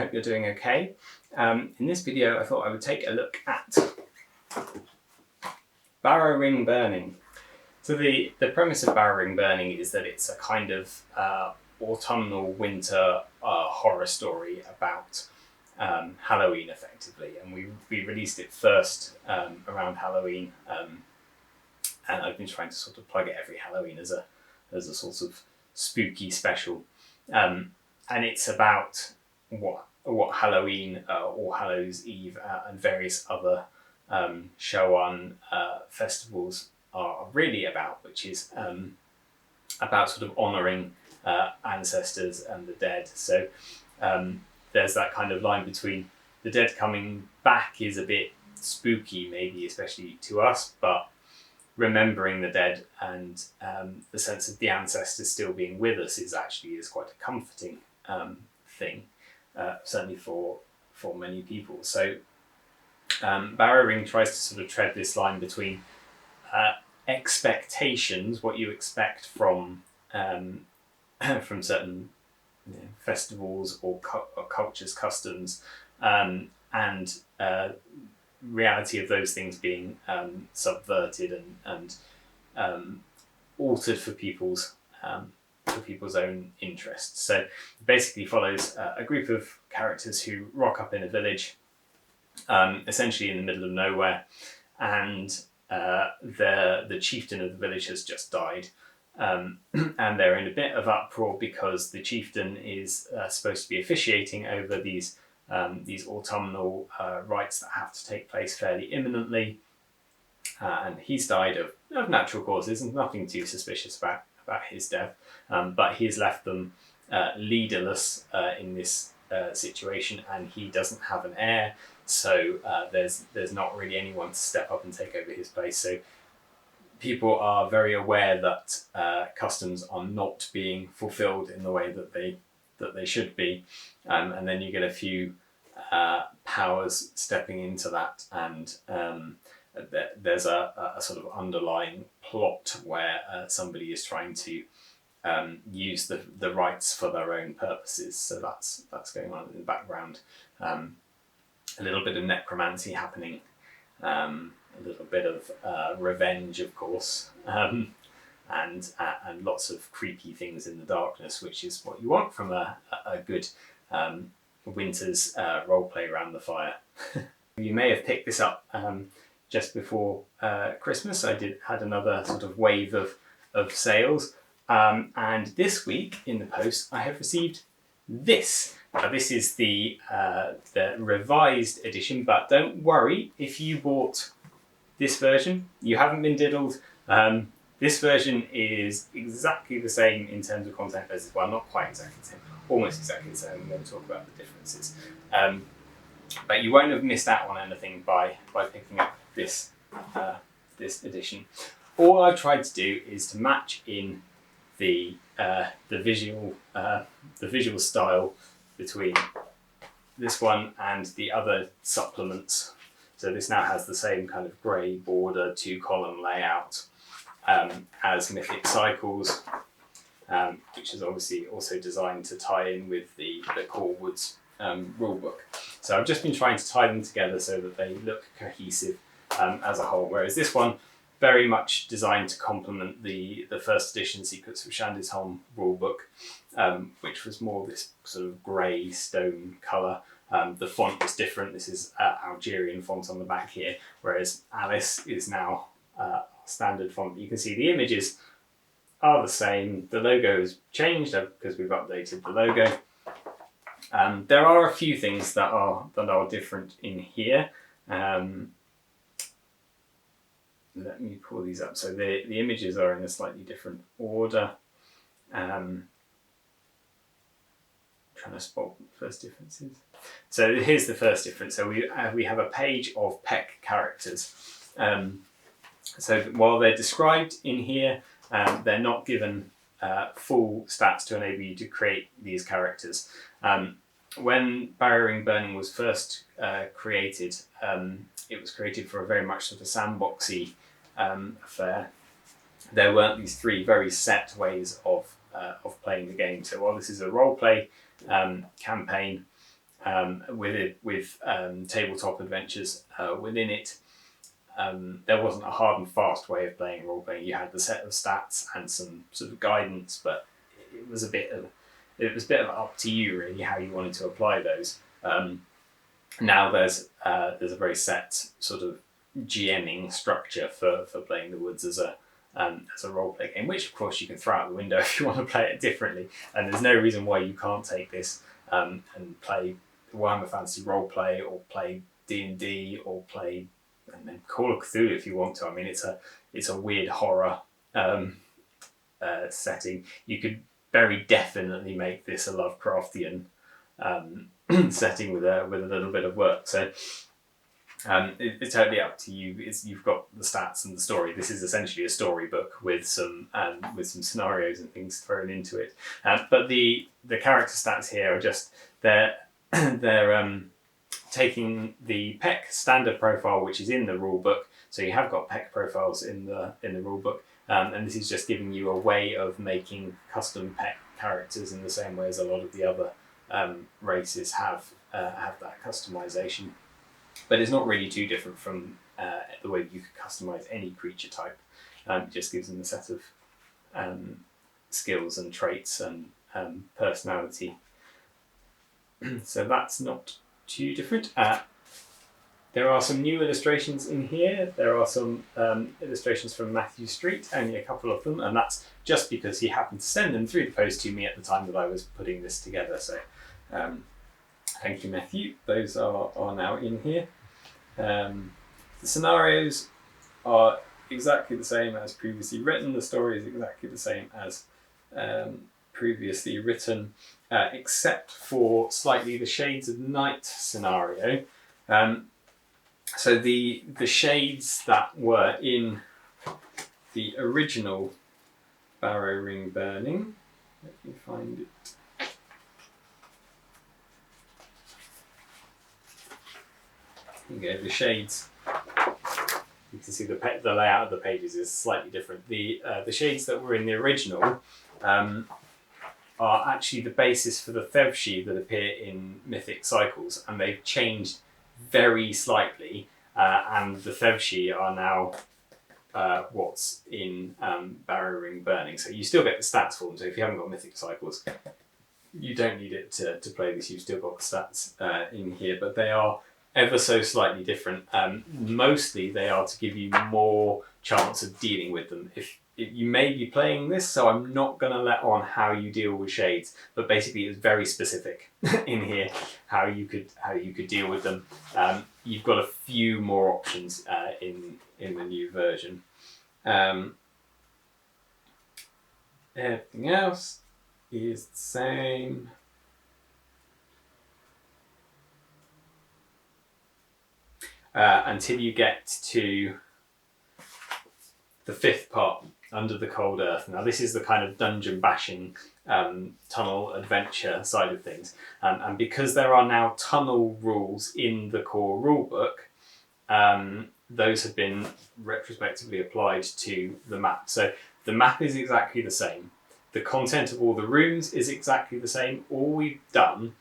hope you're doing okay. In this video I thought I would take a look at Barrow ring burning. So the premise of Barrow ring burning is that it's a kind of autumnal winter horror story about Halloween effectively, and we released it first around Halloween, and I've been trying to sort of plug it every Halloween as a sort of spooky special, and it's about what Halloween, All Hallows Eve, and various other Showan festivals are really about, which is about sort of honouring ancestors and the dead. So there's that kind of line between the dead coming back is a bit spooky, maybe especially to us, but remembering the dead and the sense of the ancestors still being with us is quite a comforting thing, certainly for many people. So Barrow ring tries to sort of tread this line between expectations, what you expect from certain festivals or cultures, customs, and reality of those things being subverted and altered for people's own interests. So it basically follows a group of characters who rock up in a village, essentially in the middle of nowhere, and the chieftain of the village has just died, and they're in a bit of uproar because the chieftain is supposed to be officiating over these autumnal rites that have to take place fairly imminently, and he's died of natural causes, and nothing too suspicious about his death, but he's left them leaderless in this situation, and he doesn't have an heir, so there's not really anyone to step up and take over his place. So people are very aware that customs are not being fulfilled in the way that they should be, and then you get a few powers stepping into that, and there's a sort of underlying plot where somebody is trying to use the rights for their own purposes. So that's going on in the background. A little bit of necromancy happening, a little bit of revenge, of course, and lots of creepy things in the darkness, which is what you want from a good winter's roleplay around the fire. You may have picked this up just before Christmas. I had another sort of wave of sales, and this week in the post I have received this. This is the revised edition, but don't worry if you bought this version, you haven't been diddled. This version is exactly the same in terms of content as this one, not quite exactly the same, almost exactly the same. I'm going to talk about the differences. But you won't have missed out on anything by picking up this edition. All I've tried to do is to match in the visual style between this one and the other supplements. So this now has the same kind of grey border, 2-column layout as Mythic Cycles, which is obviously also designed to tie in with the Core Woods rulebook. So I've just been trying to tie them together so that they look cohesive as a whole, whereas this one very much designed to complement the first edition Secrets of Shandisholm rulebook, which was more this sort of grey stone colour. The font was different. This is Algerian font on the back here, whereas Alice is now standard font. You can see the images are the same. The logo has changed because we've updated the logo. There are a few things that are different in here. Let me pull these up. So the images are in a slightly different order. Trying to spot the first differences. So here's the first difference. So we have a page of Peck characters. So while they're described in here, they're not given full stats to enable you to create these characters. When Barrow ring burning was first created, it was created for a very much sort of sandboxy affair. There weren't these three very set ways of playing the game. So while this is a role play campaign, with tabletop adventures within it. There wasn't a hard and fast way of playing role playing. You had the set of stats and some sort of guidance, but it was a bit of up to you really how you wanted to apply those. Now there's a very set sort of GMing structure for playing the woods as a role play game, which of course you can throw out the window if you want to play it differently. And there's no reason why you can't take this and play Warhammer Fantasy role play, or play D&D, or play Call of Cthulhu if you want to. I mean, it's a weird horror setting. You could very definitely make this a Lovecraftian setting with a little bit of work. So it's totally up to you. You've got the stats and the story. This is essentially a storybook with some scenarios and things thrown into it. But the character stats here are just they're taking the PEC standard profile, which is in the rulebook. So you have got PEC profiles in the rulebook, and this is just giving you a way of making custom PEC characters in the same way as a lot of the other races have that customization. But it's not really too different from the way you could customize any creature type. It just gives them a set of skills and traits and personality. So that's not too different. There are some new illustrations in here. There are some illustrations from Matthew Street, only a couple of them, and that's just because he happened to send them through the post to me at the time that I was putting this together. So thank you, Matthew. Those are now in here. The scenarios are exactly the same as previously written. The story is exactly the same as previously written, except for slightly the Shades of Night scenario. So the shades that were in the original Barrow Ring Burning, let me find it. Here you go, the shades. You can see the layout of the pages is slightly different. The shades that were in the original are actually the basis for the Thevshi that appear in Mythic Cycles, and they've changed very slightly, and the Thevshi are now what's in Barrow Ring Burning. So you still get the stats for them. So if you haven't got Mythic Cycles, you don't need it to play this. You've still got the stats in here, but they are ever so slightly different. Mostly they are to give you more chance of dealing with them. If you may be playing this, so I'm not going to let on how you deal with shades, but basically it's very specific in here how you could deal with them. You've got a few more options in the new version. Everything else is the same. Until you get to the fifth part, Under the Cold Earth. Now this is the kind of dungeon bashing tunnel adventure side of things, and because there are now tunnel rules in the core rulebook, those have been retrospectively applied to the map. So the map is exactly the same. The content of all the rooms is exactly the same. All we've done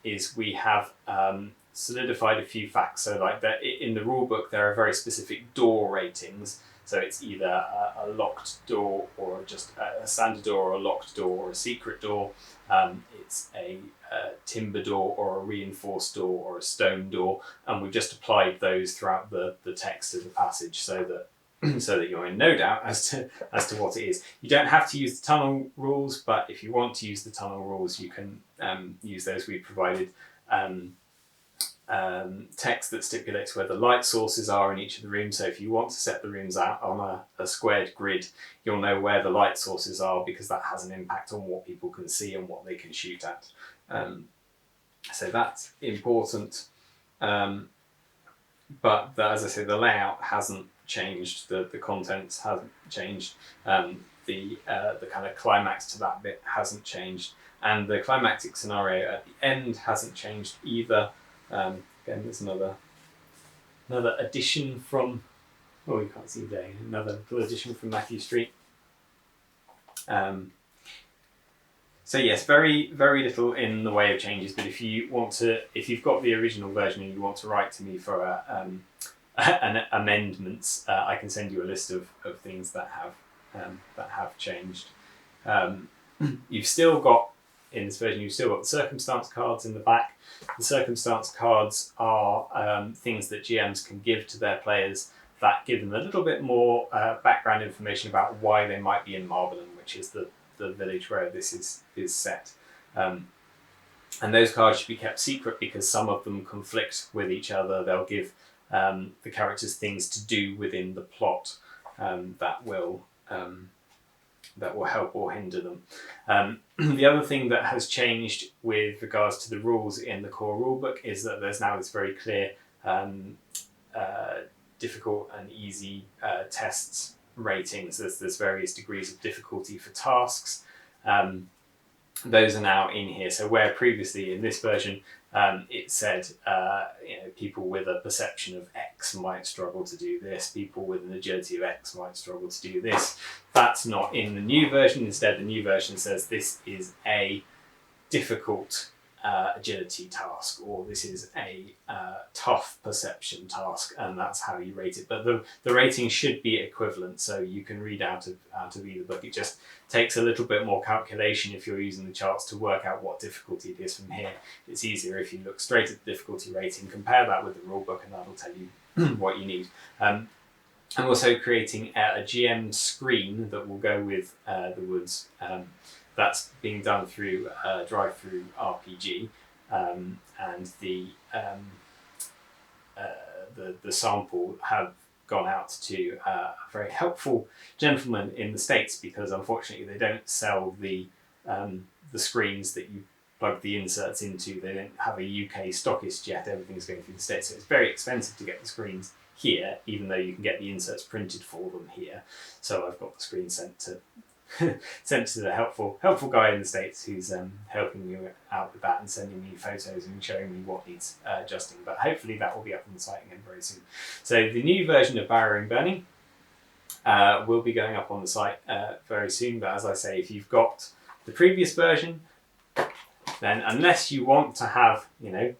is we have solidified a few facts. So like that in the rulebook there are very specific door ratings. So it's either a locked door or just a standard door, or a locked door or a secret door. It's a timber door or a reinforced door or a stone door, and we've just applied those throughout the text of the passage so that you're in no doubt as to what it is. You don't have to use the tunnel rules, but if you want to use the tunnel rules, you can use those. We've provided text that stipulates where the light sources are in each of the rooms. So if you want to set the rooms out on a squared grid, you'll know where the light sources are, because that has an impact on what people can see and what they can shoot at. So that's important. But as I say, the layout hasn't changed. The contents hasn't changed. The kind of climax to that bit hasn't changed, and the climactic scenario at the end hasn't changed either. Again, there's another addition from, oh, you can't see there, another little addition from Matthew Street. So yes, very little in the way of changes. But if you've got the original version and you want to write to me for an amendments, I can send you a list of things that have changed. You've still got in this version. You've still got the circumstance cards in the back. The circumstance cards are things that GMs can give to their players that give them a little bit more background information about why they might be in Marbleland, which is the village where this is set. And those cards should be kept secret because some of them conflict with each other. They'll give the characters things to do within the plot that will help or hinder them. The other thing that has changed with regards to the rules in the core rulebook is that there's now this very clear difficult and easy tests ratings. There's various degrees of difficulty for tasks. Those are now in here. So where previously in this version it said people with a perception of X might struggle to do this, people with an agility of X might struggle to do this. That's not in the new version. Instead, the new version says this is a difficult agility task, or this is a tough perception task, and that's how you rate it. But the rating should be equivalent, so you can read out of either book. It just takes a little bit more calculation if you're using the charts to work out what difficulty it is from here. It's easier if you look straight at the difficulty rating, compare that with the rule book, and that'll tell you what you need. I'm also creating a GM screen that will go with the woods. That's being done through drive-through RPG, and the sample have gone out to a very helpful gentleman in the States, because unfortunately they don't sell the screens that you plug the inserts into. They don't have a UK stockist yet. Everything's going through the States, so it's very expensive to get the screens here, even though you can get the inserts printed for them here. So I've got the screen sent to the helpful guy in the States who's helping me out with that and sending me photos and showing me what needs adjusting. But hopefully that will be up on the site again very soon. So the new version of Barrow and Burning will be going up on the site very soon. But as I say, if you've got the previous version, then unless you want to have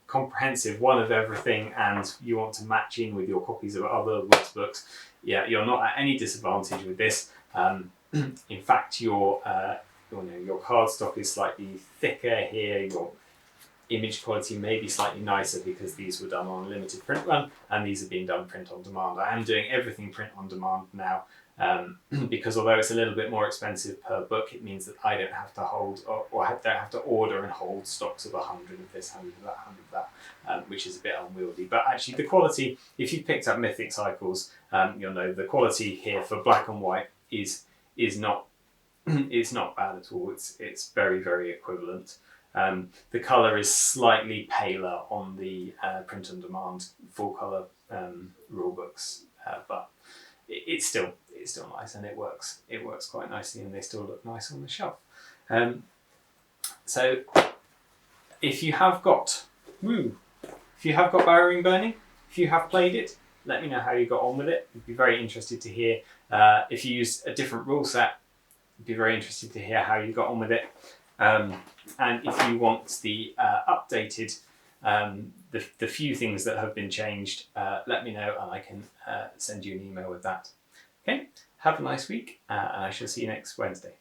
comprehensive one of everything and you want to match in with your copies of other Woods books, you're not at any disadvantage with this. In fact, your cardstock is slightly thicker here. Your image quality may be slightly nicer because these were done on a limited print run, and these are being done print on demand. I am doing everything print on demand now, because although it's a little bit more expensive per book, it means that I don't have to hold or don't have to order and hold stocks of 100 of this, 100 of that, 100 of that, which is a bit unwieldy. But actually, the quality, if you picked up Mythic Cycles, you'll know the quality here for black and white is not it's not bad at all. It's very equivalent. The colour is slightly paler on the print on demand full colour rule books, but it's still nice, and it works quite nicely, and they still look nice on the shelf. So if you have got Barrow and Burning, if you have played it, let me know how you got on with it. I'd be very interested to hear. If you used a different rule set, I'd be very interested to hear how you got on with it. And if you want the updated, the few things that have been changed, let me know, and I can send you an email with that. Okay, have a nice week, and I shall see you next Wednesday.